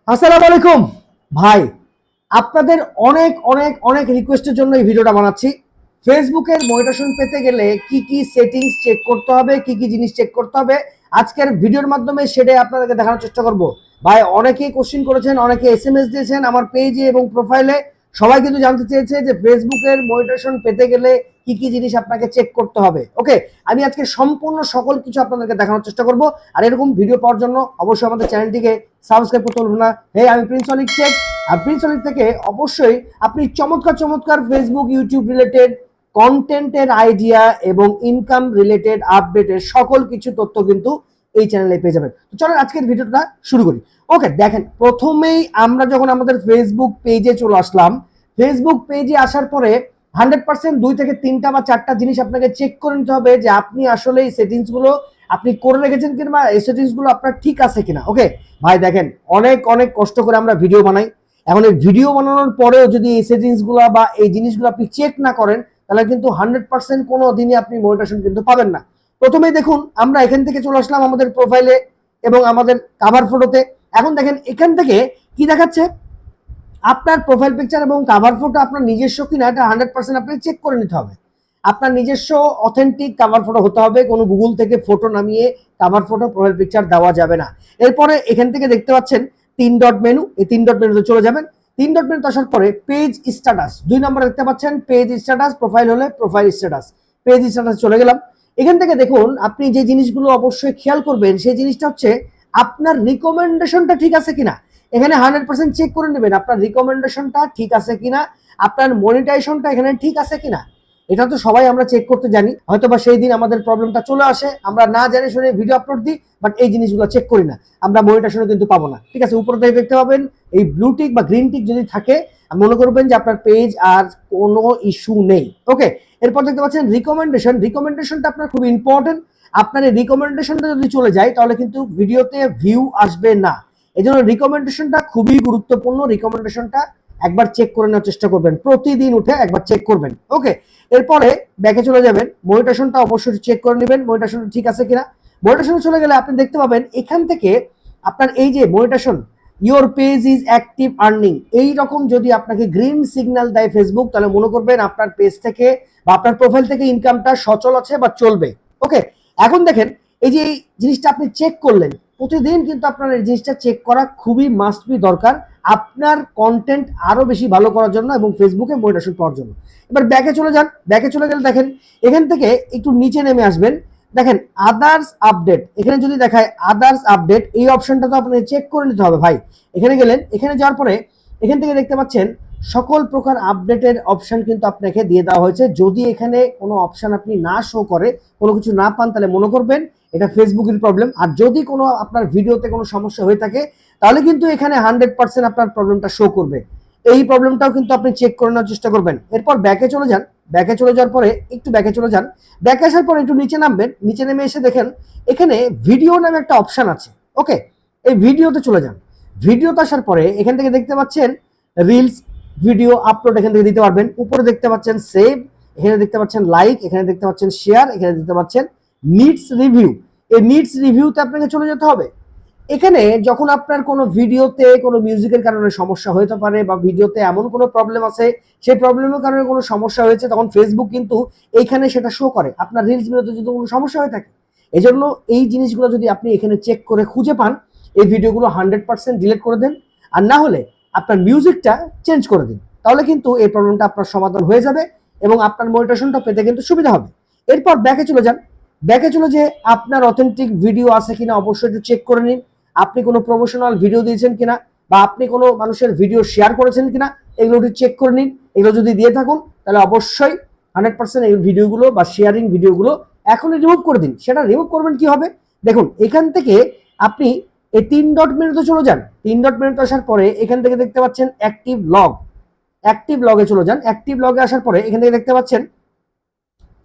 আসসালামু আলাইকুম ভাই। আপনাদের অনেক অনেক অনেক রিকোয়েস্টের জন্য এই ভিডিওটা বানাচ্ছি। ফেসবুকের মনিটাইজেশন পেতে গেলে কি কি সেটিংস চেক করতে হবে, কি কি জিনিস চেক করতে হবে, আজকের ভিডিওর মাধ্যমে সেটাই আপনাদেরকে দেখানোর চেষ্টা করব। ভাই অনেকেই কোশ্চেন করেছেন, অনেকে এসএমএস দিয়েছেন আমার পেজে এবং প্রোফাইলে। সবাই কিন্তু জানতে চেয়েছে যে ফেসবুকের মনিটাইজেশন পেতে গেলে কি কি জিনিস আপনাকে চেক করতে হবে। ওকে, আমি আজকে সম্পূর্ণ সকল কিছু আপনাদেরকে দেখানোর চেষ্টা করব। আর এরকম ভিডিও পাওয়ার জন্য অবশ্যই আমাদের চ্যানেলটিকে সাবস্ক্রাইব করতে ভুলবেন না। হে, আমি প্রিন্স অনিক চেক। আর প্রিন্স অনিক থেকে অবশ্যই আপনি চমৎকার চমৎকার ফেসবুক ইউটিউব রিলেটেড কন্টেন্টের আইডিয়া এবং ইনকাম রিলেটেড আপডেটের সকল কিছু তথ্য কিন্তু এই চ্যানেলে পেয়ে যাবেন। তো চলো আজকের ভিডিওটা শুরু করি। ওকে, দেখেন প্রথমেই আমরা যখন আমাদের ফেসবুক পেজে চলে আসলাম, ফেসবুক পেজে আসার পরে 100% 2 থেকে 3টা বা 4টা জিনিস আপনাকে চেক করে নিতে হবে যে আপনি আসলে এই সেটিংস গুলো আপনি করে রেখেছেন কিনা, এই সেটিংস গুলো আপনার ঠিক আছে কিনা। ওকে ভাই, দেখেন অনেক অনেক কষ্ট করে আমরা ভিডিও বানাই। এখন এই ভিডিও বানানোর পরেও যদি এই সেটিংস গুলো বা এই জিনিসগুলো আপনি চেক না করেন, তাহলে কিন্তু 100% কোনো দিনই আপনি মনিটাইজেশন কিন্তু পাবেন না। প্রথমেই দেখুন আমরা এখান থেকে চলে আসলাম আমাদের প্রোফাইলে এবং আমাদের কাভার ফটোতে। এখন দেখেন এখান থেকে কি দেখাচ্ছে, আপনার প্রোফাইল পিকচার এবং কাভার ফটো আপনার নিজস্ব কিনা এটা 100% আপনাকে চেক করে নিতে হবে। আপনার নিজস্ব অথেন্টিক কাভার ফটো হতে হবে, কোনো গুগল থেকে ফটো নামিয়ে কাভার ফটো প্রোফাইল পিকচার দেওয়া যাবে না। এরপরে এখান থেকে দেখতে পাচ্ছেন 3 ডট মেনু, এই 3 ডট মেনুতে চলে যাবেন। 3 ডট মেনুতে আসার পরে পেজ স্ট্যাটাস 2 নম্বর দেখতে পাচ্ছেন, পেজ স্ট্যাটাস, প্রোফাইল হলে প্রোফাইল স্ট্যাটাস, পেজ স্ট্যাটাস চলে গেলাম। এখান থেকে দেখুন আপনি যে জিনিসগুলো অবশ্যই খেয়াল করবেন সেই জিনিসটা হচ্ছে আপনার রিকমেন্ডেশনটা ঠিক আছে কিনা। এখানে 100% চেক করে নেবেন আপনার রিকমেন্ডেশনটা ঠিক আছে কিনা, আপনার মনিটাইজেশনটা এখানে ঠিক আছে কিনা। এটা তো সবাই আমরা চেক করতে জানি, হয়তো বা সেই দিন আমাদের প্রবলেমটা চলে আসে, আমরা না জানি শুনে ভিডিও আপলোড দিই, বাট এই জিনিসগুলো চেক করি না, আমরা মনিটাইজেশন কিন্তু পাবো না। ঠিক আছে, উপরে থেকে দেখতে পাবেন এই ব্লু টিক বা গ্রিন টিক যদি থাকে, মনে করবেন যে আপনার পেজ আর কোনো ইস্যু নেই। ওকে, এরপর দেখতে পাচ্ছেন রিকমেন্ডেশন। রিকমেন্ডেশনটা আপনার খুব ইম্পর্টেন্ট। আপনার এই রিকমেন্ডেশনটা যদি চলে যায় তাহলে কিন্তু ভিডিওতে ভিউ আসবে না। এই জন্য রিকমেন্ডেশনটা খুবই গুরুত্বপূর্ণ। রিকমেন্ডেশনটা একবার চেক করে নেওয়ার চেষ্টা করবেন, প্রতিদিন উঠে একবার চেক করবেন। ওকে, এরপরে ব্যাকে চলে যাবেন, মনিটাইজেশনটা অবশ্যই চেক করে নেবেন মনিটাইজেশন ঠিক আছে কিনা। মনিটাইজেশন চলে গেলে আপনি দেখতে পাবেন এখান থেকে আপনার এই যে monetization, your page is active earning, এই রকম যদি আপনাকে গ্রিন সিগন্যাল দেয় ফেসবুক, তাহলে মনে করবেন আপনার পেজ থেকে বা আপনার প্রোফাইল থেকে ইনকামটা সচল আছে বা চলবে। ওকে, এখন দেখেন এই যে এই জিনিসটা আপনি চেক করলেন, প্রতিদিন কিন্তু আপনার এই জিনিসটা চেক করা খুবই মাস্ট বি দরকার আপনার কন্টেন্ট আরো বেশি ভালো করার জন্য এবং ফেসবুকে মনিটাইজেশন পাওয়ার জন্য। এবার ব্যাকে চলে যান, ব্যাকে চলে গেলে দেখেন এখান থেকে একটু নিচে নেমে আসবেন, দেখেন আদার্স আপডেট, এখানে যদি দেখায় আদার্স আপডেট, এই অপশনটা তো আপনাকে চেক করে নিতে হবে ভাই। এখানে গেলেন, এখানে যাওয়ার পরে এখান থেকে দেখতে পাচ্ছেন সকল প্রকার আপডেটের অপশন কিন্তু আপনাকে দিয়ে দেওয়া হয়েছে। যদি এখানে কোনো অপশন আপনি না শো করে, কোনো কিছু না পান, তাহলে মনে করবেন এটা ফেসবুকের প্রবলেম। আর যদি কোনো আপনার ভিডিওতে কোনো সমস্যা হয়ে থাকে, তাহলে কিন্তু এখানে 100% আপনার প্রবলেমটা শো করবে। এই প্রবলেমটাও কিন্তু আপনি চেক করে নেওয়ার চেষ্টা করবেন। এরপর ব্যাকে চলে যান, ব্যাকে চলে যাওয়ার পরে একটু ব্যাকে চলে যান, ব্যাকে আসার পরে একটু নিচে নামবেন, নিচে নেমে এসে দেখেন এখানে ভিডিও নামে একটা অপশন আছে। ওকে, এই ভিডিওতে চলে যান। ভিডিওতে আসার পরে এখান থেকে দেখতে পাচ্ছেন রিলস, ভিডিও আপলোড এখান থেকে দিতে পারবেন। উপরে দেখতে পাচ্ছেন সেভ, এখানে দেখতে পাচ্ছেন লাইক, এখানে দেখতে পাচ্ছেন শেয়ার, এখানে দেখতে পাচ্ছেন নিডস রিভিউ। এই নিডস রিভিউতে আপনাকে চলে যেতে হবে। এখানে যখন আপনার কোনো ভিডিওতে কোনো মিউজিকের কারণে সমস্যা হতে পারে বা ভিডিওতে এমন কোনো প্রবলেম আছে, সেই প্রবলেমের কারণে কোনো সমস্যা হয়েছে, তখন ফেসবুক কিন্তু এইখানে সেটা শো করে আপনার রিলস ভিডিওতে যদি কোনো সমস্যা হয়ে থাকে। এজন্য এই জিনিসগুলো যদি আপনি এখানে চেক করে খুঁজে পান, এই ভিডিওগুলো 100% ডিলিট করে দেন, আর না হলে আপনার মিউজিকটা চেঞ্জ করে দিন, তাহলে কিন্তু এই প্রবলেমটা আপনার সমাধান হয়ে যাবে এবং আপনার মনিটাইজেশনটা পেতে কিন্তু সুবিধা হবে। এরপর ব্যাকে চলে যান, ব্যাকে চলে যে আপনার অথেন্টিক ভিডিও আছে কিনা অবশ্যই একটু চেক করে নিন। আপনি কোনো প্রমোশনাল ভিডিও দিয়েছেন কিনা বা আপনি কোনো মানুষের ভিডিও শেয়ার করেছেন কিনা, এগুলো একটু চেক করে নিন। এগুলো যদি দিয়ে থাকুন তাহলে অবশ্যই 100% এই ভিডিওগুলো বা শেয়ারিং ভিডিওগুলো এখনই রিমুভ করে দিন। সেটা রিমুভ করবেন কি হবে, দেখুন এখান থেকে আপনি এই 3 ডট মেনুতে চলে যান। 3 ডট মেনুতে আসার পরে এখান থেকে দেখতে পাচ্ছেন অ্যাক্টিভ লগ, অ্যাক্টিভ লগে চলে যান। অ্যাক্টিভ লগে আসার পরে এখান থেকে দেখতে পাচ্ছেন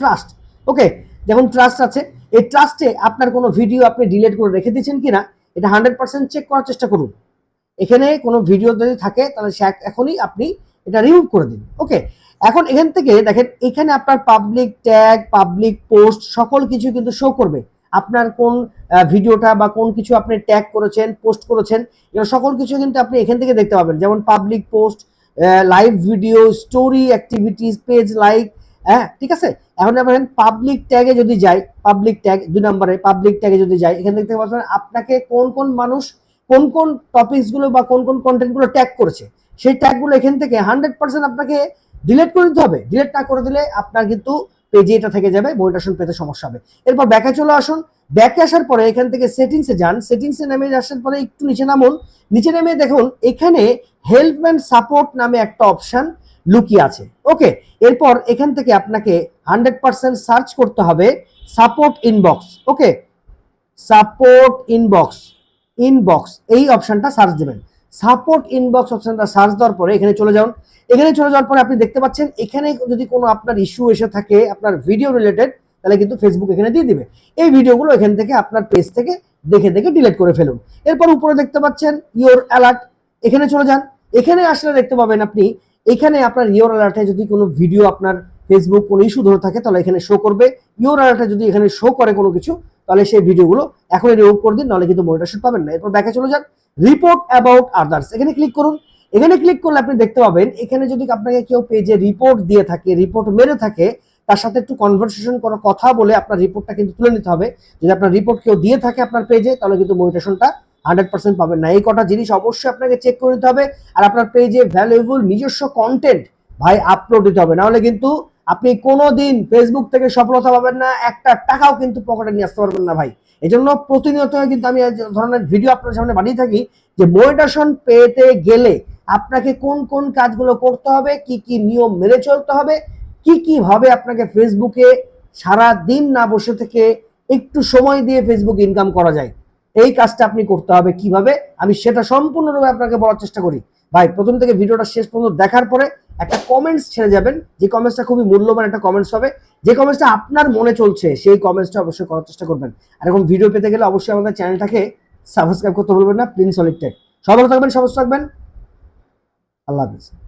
ট্রাস্ট। ওকে, দেখুন ট্রাস্ট আছে, এই ট্রাস্টে আপনার কোনো ভিডিও আপনি ডিলিট করে রেখে দিয়েছেন কিনা এটা 100% চেক করার চেষ্টা করুন। এখানে কোনো ভিডিও যদি থাকে তাহলে এখনই আপনি এটা রিমুভ করে দিন। ওকে, এখন এখান থেকে দেখেন এখানে আপনার পাবলিক ট্যাগ, পাবলিক পোস্ট সকল কিছু কিন্তু শো করবে। আপনার কোন ভিডিওটা বা কোন কিছু আপনি ট্যাগ করেছেন, পোস্ট করেছেন, এগুলো সকল কিছু কিন্তু আপনি এখান থেকে দেখতে পাবেন। যেমন public post, live video, story, activities, page like, হ্যাঁ ঠিক আছে। এখন আমরা পাবলিক ট্যাগে যদি যাই, পাবলিক ট্যাগ 2 নম্বরে পাবলিক ট্যাগে যদি যাই, এখানে দেখতে পাচ্ছেন আপনাকে কোন কোন মানুষ কোন কোন টপিকস গুলো বা কোন কোন কন্টেন্ট গুলো ট্যাগ করেছে, সেই ট্যাগ গুলো এখান থেকে 100% আপনাকে ডিলিট করে দিতে হবে। ডিলিট না করে দিলে আপনার কিন্তু পেজে এটা থেকে যাবে, মনিটাইজেশন পেতে সমস্যা হবে। এরপর ব্যাকে চলে আসুন। ব্যাকে আসার পরে এখান থেকে সেটিংসে যান। সেটিংসে নেমে আসার পরে একটু নিচে নামুন। নিচে নেমে দেখুন এখানে হেল্প অ্যান্ড সাপোর্ট নামে একটা অপশন লুকিয়ে আছে। ওকে, এরপর এখান থেকে আপনাকে 100% সার্চ করতে হবে সাপোর্ট ইনবক্স। ওকে, সাপোর্ট ইনবক্স, ইনবক্স এই অপশনটা সার্চ দেবেন। সাপোর্ট ইনবক্স অপশনটা সার্চ দেওয়ার পরে এখানে চলে যান। এখানে চলে যাওয়ার পরে আপনি দেখতে পাচ্ছেন এখানে যদি কোনো আপনার ইস্যু এসে থাকে আপনার ভিডিও রিলেটেড, তাহলে কিন্তু ফেসবুক এখানে দিয়ে দিবে। এই ভিডিওগুলো এখান থেকে আপনার পেজ থেকে দেখে দেখে ডিলিট করে ফেলুন। এরপর উপরে দেখতে পাচ্ছেন ইওর অ্যালার্ট, এখানে চলে যান। এখানে আসলে দেখতে পাবেন আপনি এখানে আপনার ইওর অ্যালার্টে যদি কোনো ভিডিও আপনার ফেসবুক কোনো ইস্যু ধরে থাকে তাহলে এখানে শো করবে। ইওর অ্যালার্টে যদি এখানে শো করে কোনো কিছু, তাহলে সেই ভিডিওগুলো এখনই রিমুভ করে দিন, নাহলে কিন্তু মনিটাইজেশন পাবেন না। এরপর ব্যাকে চলে যান, রিপোর্ট অ্যাবাউট আদার্স, এখানে ক্লিক করুন। এখানে ক্লিক করলে আপনি দেখতে পাবেন এখানে যদি আপনাকে কেউ পেজে রিপোর্ট দিয়ে থাকে, রিপোর্ট মেরে থাকে, তার সাথে একটু কনভারসেশন করা, কথা বলে আপনার রিপোর্টটা কিন্তু তুলে নিতে হবে। যদি আপনার রিপোর্ট কেউ দিয়ে থাকে আপনার পেজে, তাহলে কিন্তু মনিটাইজেশনটা 100% পাবেন না। এই কটা জিনিস অবশ্যই আপনাকে চেক করে নিতে হবে। আর আপনার পেজে ভ্যালুয়েবল নিজস্ব কন্টেন্ট ভাই আপলোড দিতে হবে, নাহলে কিন্তু আপনি কোনোদিন ফেসবুক থেকে সফলতা পাবেন না, একটা টাকাও কিন্তু পকেটে নিয়ে আসতে পারবেন না ভাই। এই জন্য প্রতিনিয়ত কিন্তু আমি এই ধরনের ভিডিও আপনার সামনে বানিয়ে থাকি যে মনিটাইজেশন পেতে গেলে আপনাকে কোন কোন কাজগুলো করতে হবে, কি কি নিয়ম মেনে চলতে হবে, কি কি ভাবে আপনাকে ফেসবুকে সারা দিন না বসে থেকে একটু সময় দিয়ে ফেসবুক ইনকাম করা যায়, এই কাজটা আপনি করতে হবে কিভাবে, আমি সেটা সম্পূর্ণরূপে আপনাকে বলার চেষ্টা করি। ভাই প্রথম থেকে ভিডিওটা শেষ পর্যন্ত দেখার পরে একটা কমেন্টস ছেড়ে যাবেন, যে কমেন্টসটা খুবই মূল্যবান একটা কমেন্টস হবে। যে কমেন্টসটা আপনার মনে চলছে সেই কমেন্টসটা অবশ্যই করার চেষ্টা করবেন। আর এরকম ভিডিও পেতে গেলে অবশ্যই আমাদের চ্যানেলটাকে সাবস্ক্রাইব করতে ভুলবেন না। Prince Solid Tech. সবাই ভালো থাকবেন, সুস্থ থাকবেন। আল্লাহ হাফিজ।